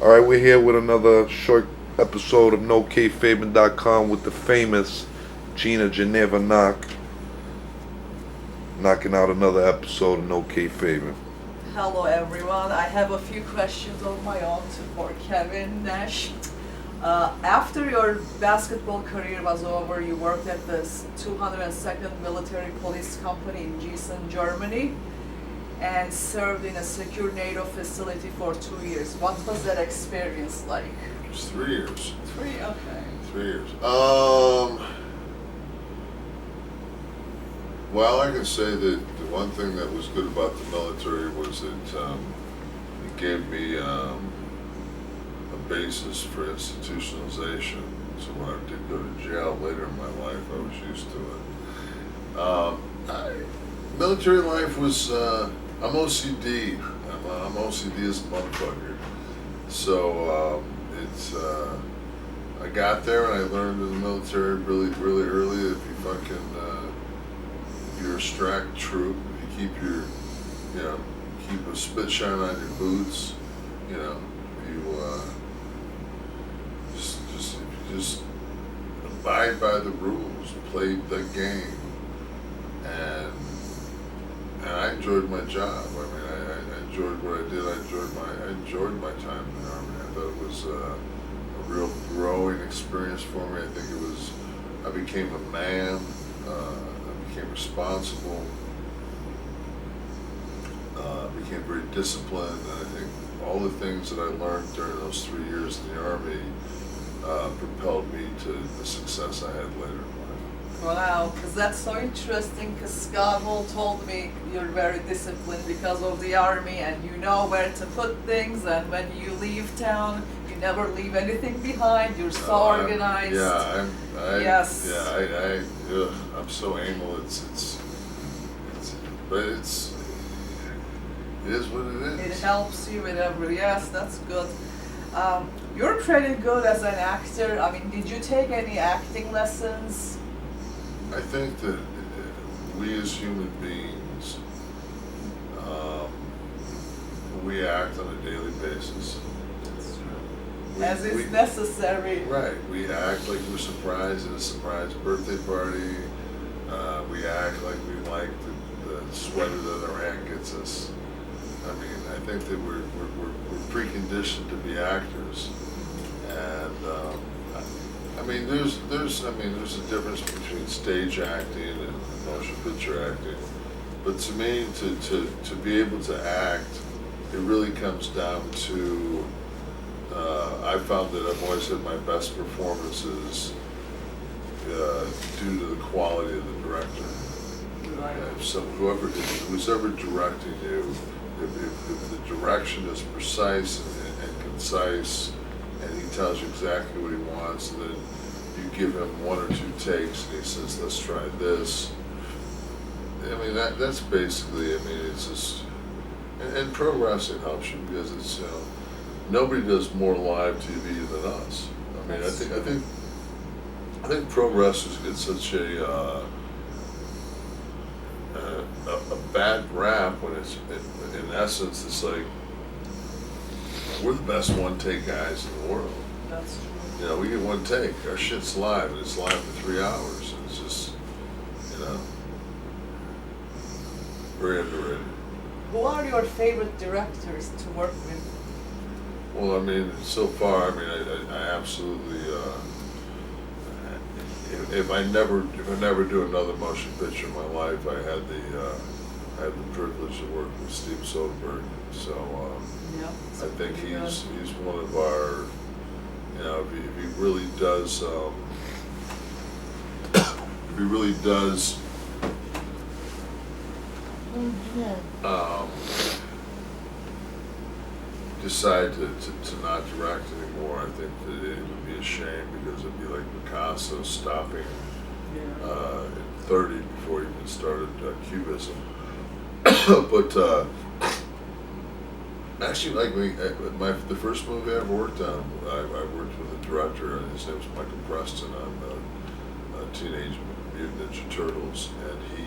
All right, we're here with another short episode of NoKayFabin.com with the famous Geena Jinev Anac, knocking out another episode of NoKayFabin. Hello everyone. I have a few questions of my own for Kevin Nash. After your basketball career was over, you worked at the 202nd Military Police Company in Gießen, Germany, and served in a secure NATO facility for 2 years. What was that experience like? It was 3 years. Okay. 3 years. Well, I can say that the one thing that was good about the military was that it gave me a basis for institutionalization. So when I did go to jail later in my life, I was used to it. Military life was, I'm OCD. I'm OCD as a motherfucker. So I got there and I learned in the military really early if you're a strapped troop, if you keep a spit shine on your boots, if you just abide by the rules, play the game, and I enjoyed my job. I mean, I enjoyed what I did. I enjoyed my time in the Army. I thought it was a real growing experience for me. I became a man. I became responsible. Became very disciplined. And I think all the things that I learned during those 3 years in the Army propelled me to the success I had later in life. Wow, because that's so interesting, because Scott Hall told me you're very disciplined because of the Army and you know where to put things, and when you leave town, you never leave anything behind, you're so organized. Yes. I'm so anal, but it is what it is. It helps you with yes, that's good. You're pretty good as an actor. I mean, did you take any acting lessons? I think that we as human beings, we act on a daily basis. As is necessary. Right. We act like we're surprised at a surprise birthday party. We act like we like the sweater that our aunt gets us. I mean, I think that we're preconditioned to be actors, and I mean, there's a difference between stage acting and motion picture acting. But to me, to be able to act, it really comes down to. I found that I've always had my best performances due to the quality of the director. Right. So who's ever directing you, if the direction is precise and concise, and he tells you exactly what he wants, and then you give him 1 or 2 takes, and he says, "Let's try this." I mean, that's basically. I mean, it's just, and pro wrestling helps you because it's nobody does more live TV than us. I mean, I think pro wrestlers get such a bad rap when it's in essence it's like we're the best one-take guys in the world. That's true. We get one take. Our shit's live, and it's live for 3 hours. And it's just, very underrated. Who are your favorite directors to work with? Well, I mean, so far, I mean, I absolutely. If I never do another motion picture in my life, I had the privilege of working with Steve Soderbergh. So I think he's one of our. If he really does. If he really does. Decide to not direct anymore, I think that it would be a shame, because it'd be like Picasso stopping at 30 before he even started Cubism. But actually, like the first movie I ever worked on, I worked with a director, and his name was Michael Preston on Teenage Mutant Ninja Turtles, and he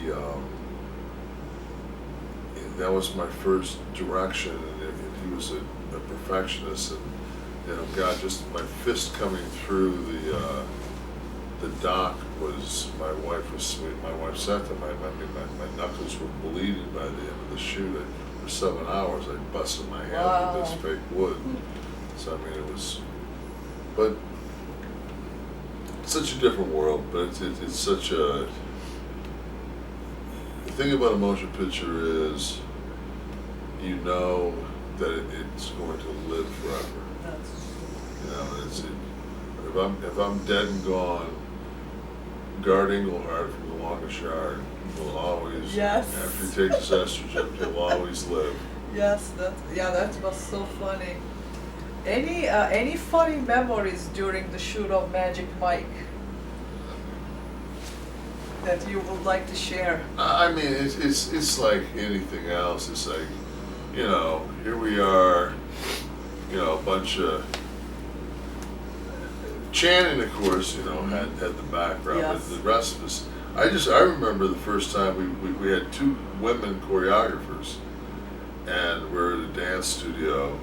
that was my first direction, and he was a perfectionist, and you know, God, just my fist coming through the dock was, my wife said to my knuckles were bleeding by the end of the shoot. For 7 hours, I busted my hand with this fake wood. So I mean, it was, but it's such a different world. But it's such a. The thing about a motion picture is, you know that it's going to live forever. You know, if I'm dead and gone, Guard Englehart from The Longest Yard will always, Yes. after he takes his estrogen, he'll always live. Yes, that was so funny. Any funny memories during the shoot of Magic Mike that you would like to share? I mean, it's like anything else. It's like, you know, here we are, you know, a bunch of Channing, of course, you know, had the background, Yes. but the rest of us. I remember the first time we had 2 women choreographers, and we're at a dance studio,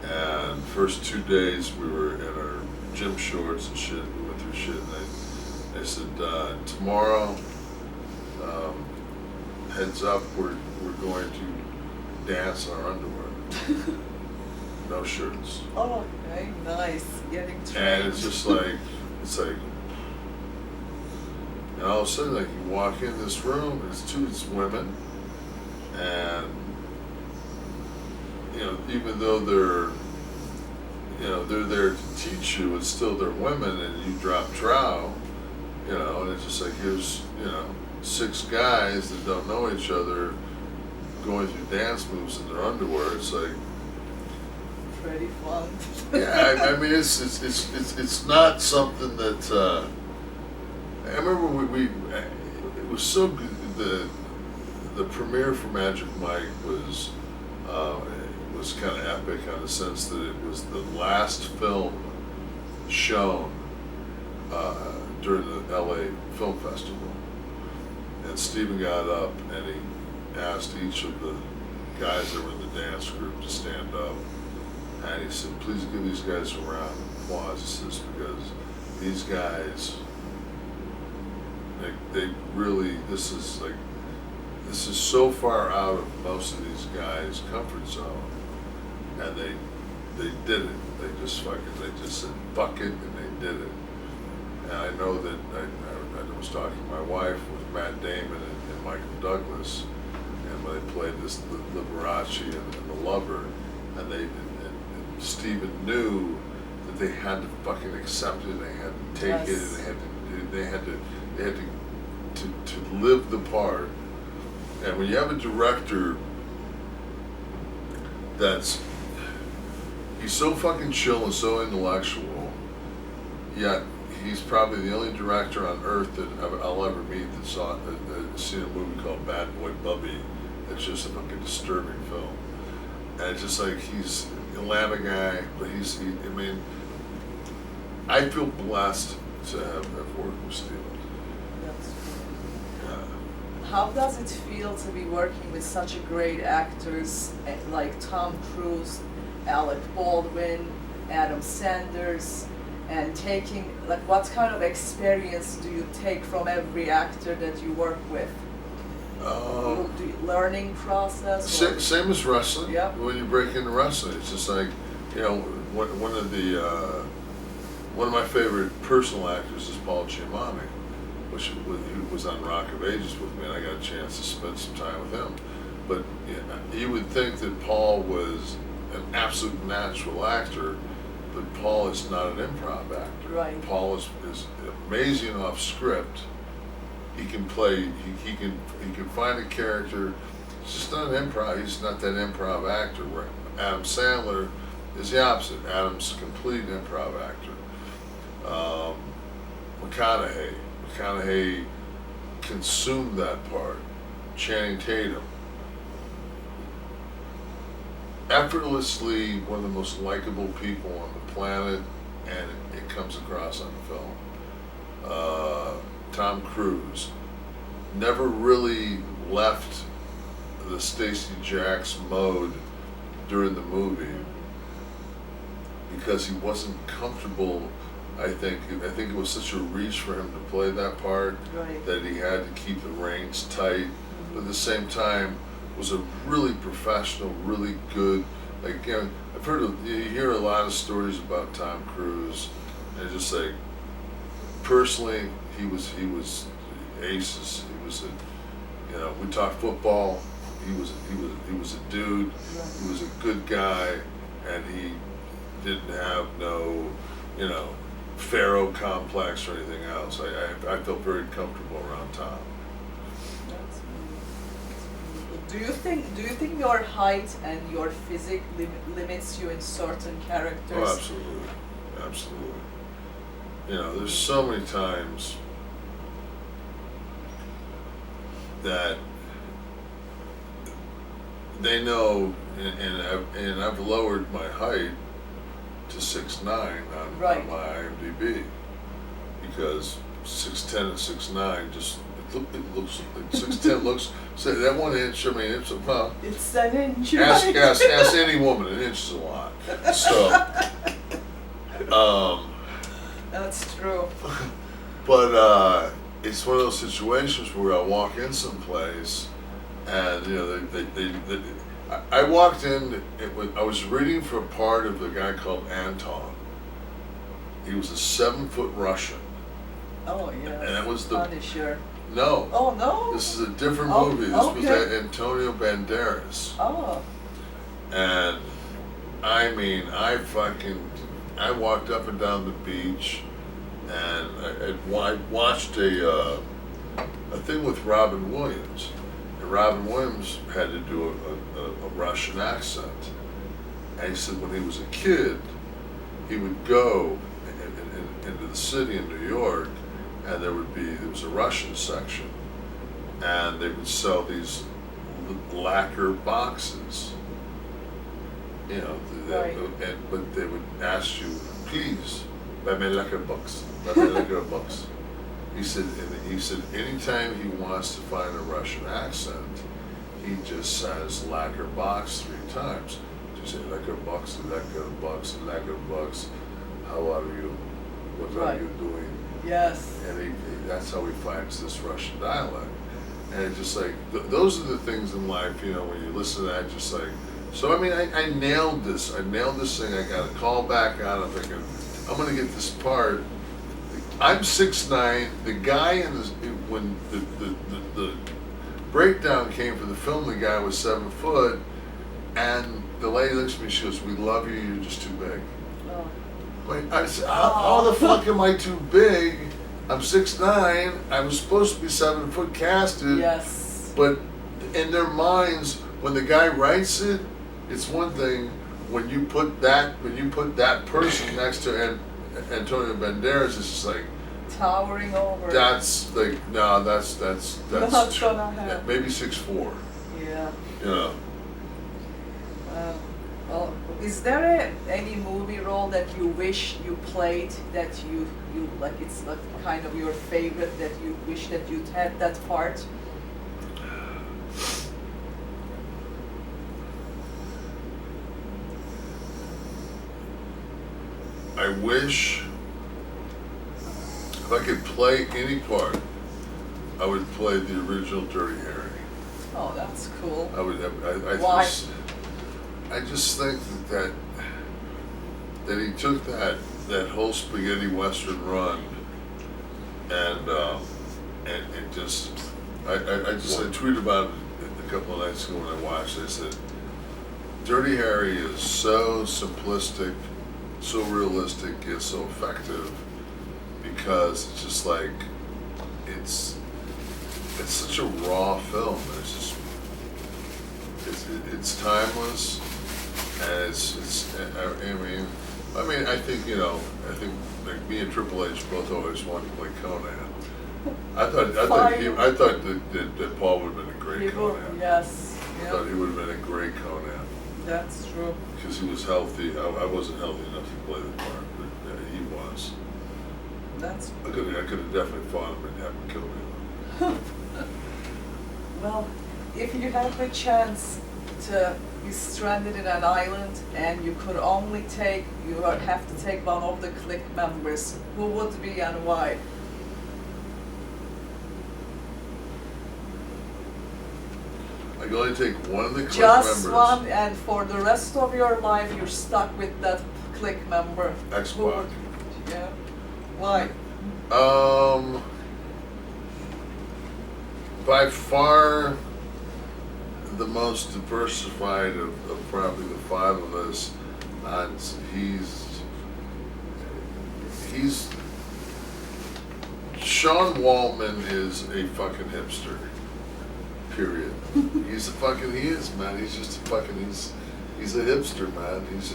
and first 2 days we were in our gym shorts and shit. We went through shit, and they said, tomorrow, heads up, we're going to dance in our underwear. No shirts. Oh, okay, nice. Getting trained. And it's just like, and all of a sudden, like, you walk in this room, it's women, and, you know, even though they're there to teach you, it's still they're women, and you drop trow, you know, and it's just like, here's, you know, 6 guys that don't know each other going through dance moves in their underwear. It's like, pretty fun. yeah, I mean, it's not something that, I remember it was so good, the premiere for Magic Mike was kind of epic in the sense that it was the last film shown during the LA Film Festival. And Steven got up and he asked each of the guys that were in the dance group to stand up. And he said, please give these guys a round of applause. He says, because these guys, they really, this is so far out of most of these guys' comfort zone. And they did it. They just said, fuck it, and they did it. And I know that I was talking to my wife with Matt Damon and Michael Douglas, and when they played this Liberace and The Lover, and Steven knew that they had to fucking accept it, they had to take it, and they had to live the part. And when you have a director he's so fucking chill and so intellectual, yet he's probably the only director on earth that I'll ever meet that's seen a movie called Bad Boy Bubby. It's just a fucking disturbing film. And it's just like, he's a Atlanta guy, but I mean, I feel blessed to have worked with Steven. That's Yeah. How does it feel to be working with such a great actors like Tom Cruise, Alec Baldwin, Adam Sanders, and taking, like, what kind of experience do you take from every actor that you work with? Learning process? Same as wrestling. Yeah. When you break into wrestling, it's just like, you know, one of my favorite personal actors is Paul Giamatti, who was on Rock of Ages with me, and I got a chance to spend some time with him. But you would think that Paul was an absolute natural actor, but Paul is not an improv actor. Right. Paul is amazing off script. He can play. He can find a character. He's just not an improv. He's not that improv actor. Where Adam Sandler is the opposite. Adam's a complete improv actor. McConaughey consumed that part. Channing Tatum, effortlessly one of the most likable people on the planet, and it comes across on film. Tom Cruise never really left the Stacey Jacks mode during the movie. He because he wasn't comfortable. I think it was such a reach for him to play that part Right. that he had to keep the reins tight, but at the same time was a really professional, really good. Like, you know, you hear a lot of stories about Tom Cruise, and it's just like, personally, he was aces. He was a, you know, we talk football. He was a dude. He was a good guy, and he didn't have no, you know, Pharaoh complex or anything else. I felt very comfortable around Tom. That's really good. Do you think your height and your physique limits you in certain characters? Oh, absolutely, absolutely. You know, there's so many times that they know, and I've lowered my height to 6'9" on Right. my IMDb, because 6'10" and 6'9" just it looks 6'10" looks, so that 1 inch. I mean, it's well, It's an inch. ask right? ask any woman, an inch is a lot. So, That's true. but it's one of those situations where I walk in someplace, and you know they I walked in. I was reading for a part of a guy called Anton. He was a 7-foot Russian. Oh yeah. And that was the- Punisher. No, Oh no. this is a different Oh, movie. This was okay. Antonio Banderas. Oh. And I mean, I walked up and down the beach, and I watched a thing with Robin Williams. And Robin Williams had to do a Russian accent. And he said when he was a kid, he would go into the city in New York, and there was a Russian section, and they would sell these lacquer boxes. You know, Right. but they would ask you, please, buy me lacquer box, buy me lacquer box. He said anytime he wants to find a Russian accent, he just says lacquer box 3 times. Just say lacquer box, lacquer box, lacquer box. How are you? What are Right. you doing? Yes. And that's how he finds this Russian dialect. And it's just like, those are the things in life, you know, when you listen to that, just like, so I mean, I nailed this. I nailed this thing. I got a call back on. I'm thinking, I'm going to get this part. I'm 6'9". The guy when the breakdown came for the film, the guy was 7 foot. And the lady looks at me, she goes, we love you, you're just too big. Oh. Wait, I said, how the fuck am I too big? I'm 6'9". I was supposed to be 7 foot casted. Yes. But in their minds, when the guy writes it, it's one thing. When you put that person next to Antonio Banderas, it's just like Towering over. that's like no, that's Not gonna happen. maybe 6'4". Yeah. You know. Well, is there any movie role that you wish you played that you like? It's like kind of your favorite that you wish that you'd had that part. I wish if I could play any part, I would play the original Dirty Harry. Oh, that's cool. I would. Why? I just think that he took that whole spaghetti western run and just I tweeted about it a couple of nights ago when I watched it. I said, Dirty Harry is so simplistic, so realistic, yet so effective, because it's just like it's such a raw film. It's timeless, and I think like me and Triple H both always wanted to play Conan. I thought that Paul would have been a great Conan. Yes. I Yeah. thought he would have been a great Conan That's true. because he was healthy. I wasn't healthy enough to play the part, but he was. That's I could have definitely fought him and have him kill me. well. If you had the chance to be stranded in an island and you could only take, have to take one of the clique members, who would be and why? I can only take one of the clique Just members. one, and for the rest of your life you're stuck with that clique member. X-Pac. Who would- Yeah. Why? By far the most diversified of probably the five of us, he's Sean Waltman is a fucking hipster. Period. He is, man. He's just a fucking, he's a hipster, man. He's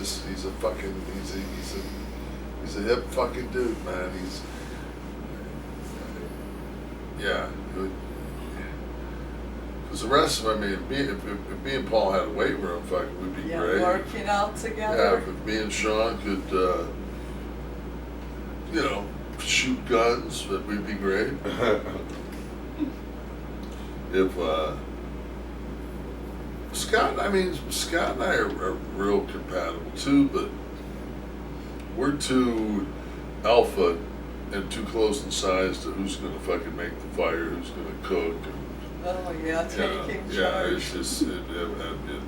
a hip fucking dude, man. Yeah. Because the rest of them, I mean, if me and Paul had a weight room, fucking, would be Yeah, great. working out Yeah, together. if me and Sean could, shoot guns, that would be great. If Scott and I are real compatible too, but we're too alpha and too close in size to who's gonna fucking make the fire, who's gonna cook. Oh yeah, taking Yeah, charge. it's just that'd be a nightmare.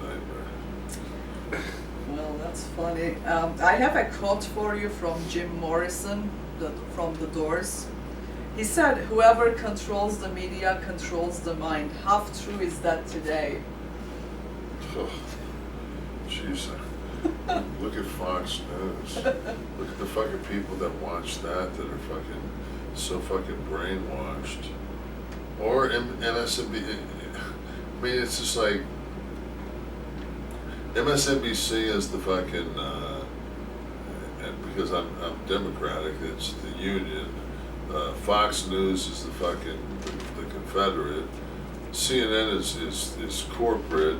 Well, that's funny. I have a quote for you from Jim Morrison, from The Doors. He said, "Whoever controls the media controls the mind." How true is that today? Oh, jeez. Look at Fox News. Look at the fucking people that watch that are fucking so fucking brainwashed. Or MSNBC. I mean, it's just like MSNBC is the fucking, and because I'm Democratic, it's the Union. Fox News is the fucking the Confederate. CNN is corporate.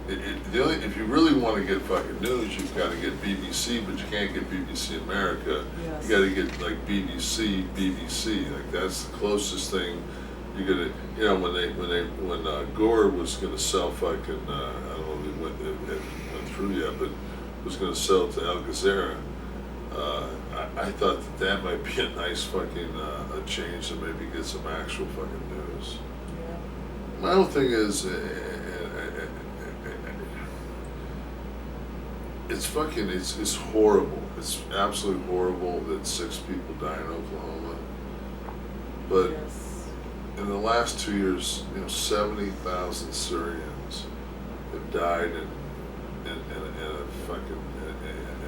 If you really want to get fucking news, you've got to get BBC, but you can't get BBC America. Yes. You got to get like BBC. Like that's the closest thing you're gonna. You know, when Gore was gonna sell fucking, I don't know if it went through yet, but was gonna sell to Al Jazeera. I thought that might be a nice fucking a change to maybe get some actual fucking news. Yeah. My whole thing is, it's horrible. It's absolutely horrible that 6 people died in Oklahoma. But Yes. in the last 2 years, 70,000 Syrians have died in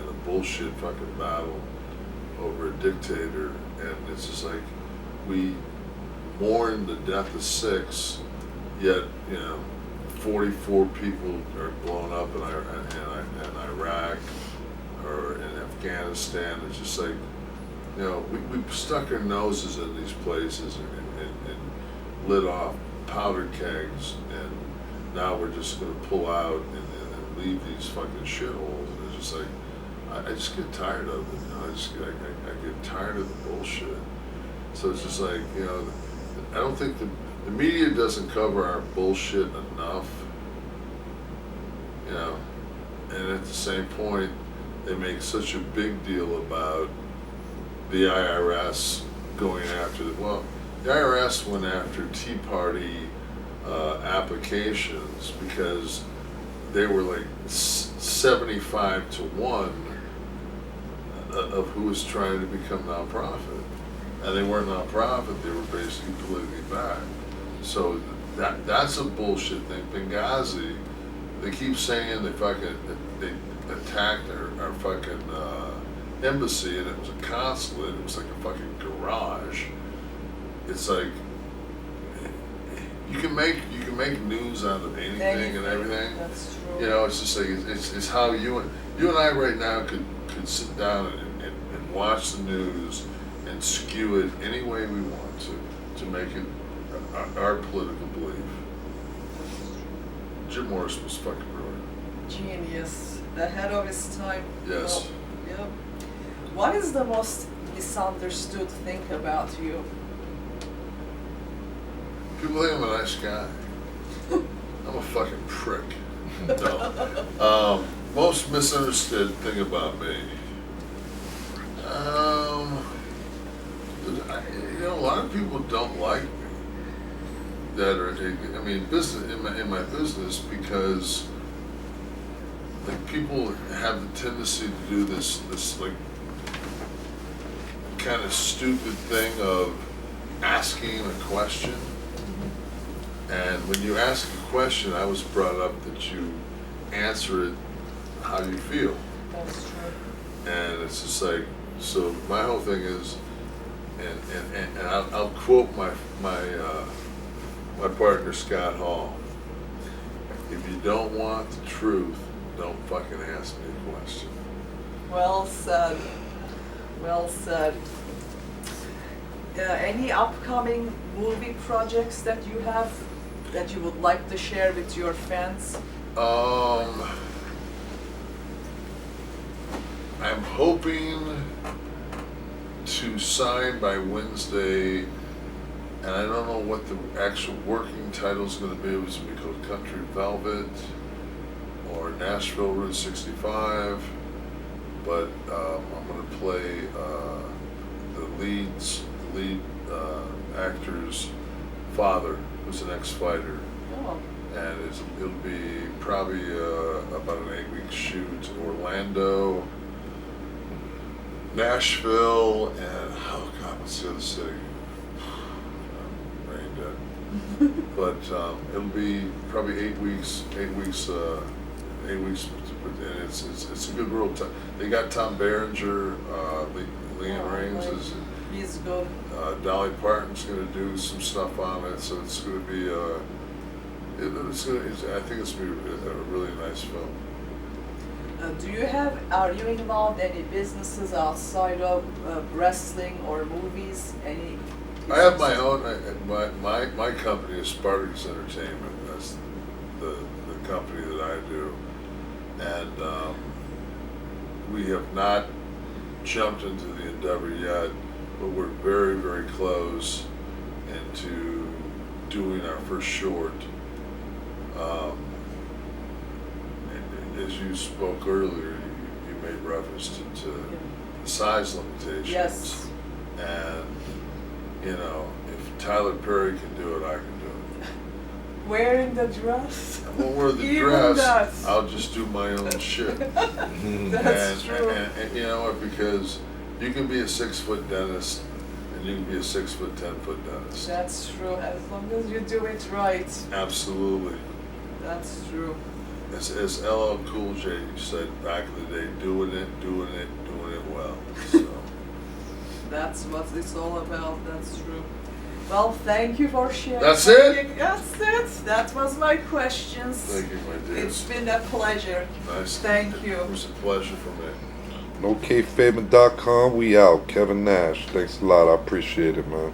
a bullshit fucking battle over a dictator, and it's just like we mourn the death of 6, yet 44 people are blown up in Iraq or in Afghanistan. It's just like we stuck our noses in these places and lit off powder kegs, and now we're just going to pull out and leave these fucking shitholes. And it's just like I just get tired of it. I get tired of the bullshit. So it's just like I don't think the media doesn't cover our bullshit enough. And at the same point, they make such a big deal about the IRS going after the IRS went after Tea Party applications because they were like 75-1 of who was trying to become nonprofit, and they weren't nonprofit; they were basically politically backed. So that's a bullshit thing. Benghazi, they keep saying they attacked our fucking embassy, and it was a consulate. It was like a fucking garage. It's like you can make news out of anything and everything. That's true. It's just like it's how you and I right now could sit down and watch the news and skew it any way we want to make it our political belief. Jim Morrison was fucking brilliant. Genius. Ahead of his time. Yes. Well, yep. What is the most misunderstood thing about you? People think I'm a nice guy. I'm a fucking prick. No. Most misunderstood thing about me. A lot of people don't like me. That are, I mean, business in my business, because like people have the tendency to do this like kind of stupid thing of asking a question. And when you ask a question, I was brought up that you answer it how you feel. That's true. And it's just like, so my whole thing is, and I'll quote my partner Scott Hall. If you don't want the truth, don't fucking ask me a question. Well said. Well said. Any upcoming movie projects that you have that you would like to share with your fans? I'm hoping to sign by Wednesday, and I don't know what the actual working title is going to be. It was going to be called Country Velvet or Nashville Route 65, but I'm going to play the lead actor's father, who's an ex-fighter. Oh. And it'll be probably about an 8-week shoot. Orlando, Nashville, and oh god, what's the other city? I'm brain dead. But it'll be probably 8 weeks. 8 weeks. 8 weeks. And it's a good role. They got Tom Berenger, Leanne Rains is. He's good. Dolly Parton's going to do some stuff on it, so it's going to be. I think it's going to be a really nice film. Are you involved in any businesses outside of wrestling or movies? Any? I have my own. My company is Spartacus Entertainment. That's the company that I do, and we have not jumped into the endeavor yet, but we're very, very close into doing our first short. As you spoke earlier, you made reference to the size limitations. Yes. And, if Tyler Perry can do it, I can do it. Wearing the dress? I won't wear the Even dress. that. I'll just do my own shit. That's true. And you know what? Because you can be a 6-foot dentist, and you can be a 6-foot, 10-foot dentist. That's true, as long as you do it right. Absolutely. That's true. As LL Cool J said back in the day, doing it well. So. That's what it's all about, that's true. Well, thank you for sharing. That's it? That's it. That was my questions. Thank you, my dear. It's been a pleasure. Nice. Thank you. It was a pleasure for me. NoKFaming.com, we out. Kevin Nash. Thanks a lot. I appreciate it, man.